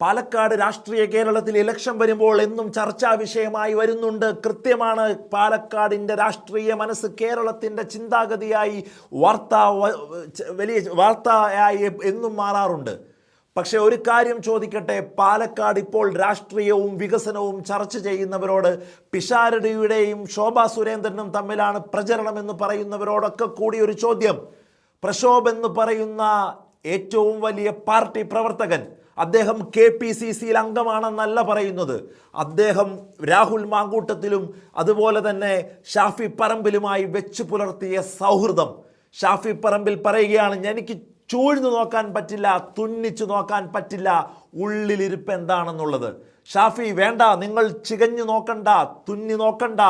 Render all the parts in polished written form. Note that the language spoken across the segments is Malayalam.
പാലക്കാട് രാഷ്ട്രീയ കേരളത്തിൽ ഇലക്ഷൻ വരുമ്പോൾ എന്നും ചർച്ചാ വിഷയമായി വരുന്നുണ്ട്. കൃത്യമാണ്. പാലക്കാടിൻ്റെ രാഷ്ട്രീയ മനസ്സ് കേരളത്തിൻ്റെ ചിന്താഗതിയായി വലിയ വാർത്തയായി എന്നും മാറാറുണ്ട്. പക്ഷെ ഒരു കാര്യം ചോദിക്കട്ടെ, പാലക്കാട് ഇപ്പോൾ രാഷ്ട്രീയവും വികസനവും ചർച്ച ചെയ്യുന്നവരോട്, പിഷാരടിയുടെയും ശോഭാ സുരേന്ദ്രനും തമ്മിലാണ് പ്രചരണം എന്ന് പറയുന്നവരോടൊക്കെ കൂടി ഒരു ചോദ്യം. പ്രക്ഷോഭ് എന്ന് പറയുന്ന ഏറ്റവും വലിയ പാർട്ടി പ്രവർത്തകൻ, അദ്ദേഹം KPCCയിൽ അംഗമാണെന്നല്ല പറയുന്നത്. അദ്ദേഹം രാഹുൽ മാങ്കൂട്ടത്തിലും അതുപോലെ തന്നെ ഷാഫി പറമ്പിലുമായി വെച്ച് പുലർത്തിയ സൗഹൃദം. ഷാഫി പറമ്പിൽ പറയുകയാണ്, എനിക്ക് ചൂഴ്ന്നു നോക്കാൻ പറ്റില്ല, തുന്നിച്ചു നോക്കാൻ പറ്റില്ല ഉള്ളിലിരിപ്പ് എന്താണെന്നുള്ളത്. ഷാഫി വേണ്ട, നിങ്ങൾ ചികഞ്ഞു നോക്കണ്ട, തുന്നി നോക്കണ്ട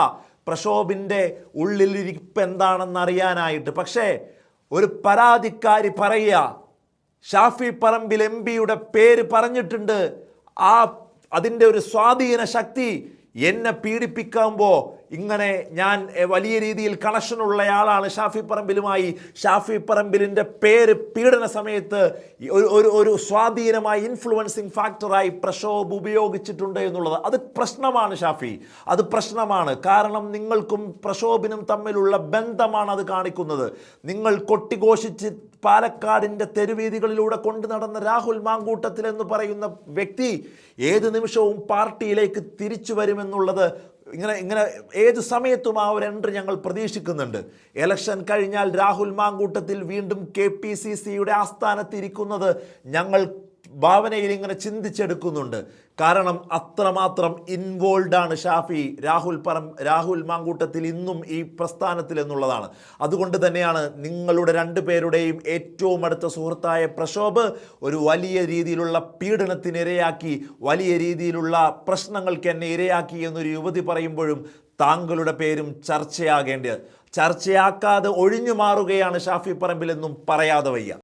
പ്രക്ഷോഭിൻ്റെ ഉള്ളിലിരിപ്പ് എന്താണെന്ന് അറിയാനായിട്ട്. പക്ഷേ ഒരു പരാതിക്കാരി പറയുക, ഷാഫി പറമ്പിൽ MP-യുടെ പേര് പറഞ്ഞിട്ടുണ്ട്. അതിൻ്റെ ഒരു സ്വാധീന ശക്തി എന്നെ പീഡിപ്പിക്കുമ്പോൾ ഇങ്ങനെ ഞാൻ വലിയ രീതിയിൽ കണക്ഷനുള്ളയാളാണ് ഷാഫി പറമ്പിലുമായി. ഷാഫി പറമ്പിലിൻ്റെ പേര് പീഡന സമയത്ത് ഒരു സ്വാധീനമായി ഇൻഫ്ലുവൻസിങ് ഫാക്ടറായി പ്രക്ഷോഭ് ഉപയോഗിച്ചിട്ടുണ്ട് എന്നുള്ളത് അത് പ്രശ്നമാണ് ഷാഫി, അത് പ്രശ്നമാണ്. കാരണം നിങ്ങൾക്കും പ്രക്ഷോഭിനും തമ്മിലുള്ള ബന്ധമാണ് അത് കാണിക്കുന്നത്. നിങ്ങൾ കൊട്ടിഘോഷിച്ച് പാലക്കാടിൻ്റെ തെരുവീതികളിലൂടെ കൊണ്ടു നടന്ന രാഹുൽ മാങ്കൂട്ടത്തിൽ എന്ന് പറയുന്ന വ്യക്തി ഏത് നിമിഷവും പാർട്ടിയിലേക്ക് തിരിച്ചു വരുമെന്നുള്ളത് ഇങ്ങനെ ഏത് സമയത്തും ആ ഒരു എൻട്രി ഞങ്ങൾ പ്രതീക്ഷിക്കുന്നുണ്ട്. ഇലക്ഷൻ കഴിഞ്ഞാൽ രാഹുൽ മാങ്കൂട്ടത്തിൽ വീണ്ടും KPCCയുടെ ആസ്ഥാനത്തിരിക്കുന്നത് ഞങ്ങൾ ഭാവനയിൽ ഇങ്ങനെ ചിന്തിച്ചെടുക്കുന്നുണ്ട്. കാരണം അത്രമാത്രം ഇൻവോൾവ് ആണ് ഷാഫി രാഹുൽ മാങ്കൂട്ടത്തിൽ ഇന്നും ഈ പ്രസ്ഥാനത്തിൽ എന്നുള്ളതാണ്. അതുകൊണ്ട് തന്നെയാണ് നിങ്ങളുടെ രണ്ടുപേരുടെയും ഏറ്റവും അടുത്ത സുഹൃത്തായ പ്രക്ഷോഭ് ഒരു വലിയ രീതിയിലുള്ള പീഡനത്തിനിരയാക്കി, വലിയ രീതിയിലുള്ള പ്രശ്നങ്ങൾക്ക് എന്നെ ഇരയാക്കി എന്നൊരു യുവതി പറയുമ്പോഴും താങ്കളുടെ പേരും ചർച്ചയാക്കാതെ ഒഴിഞ്ഞു മാറുകയാണ് ഷാഫി പറമ്പിലെന്നും പറയാതെ വയ്യ.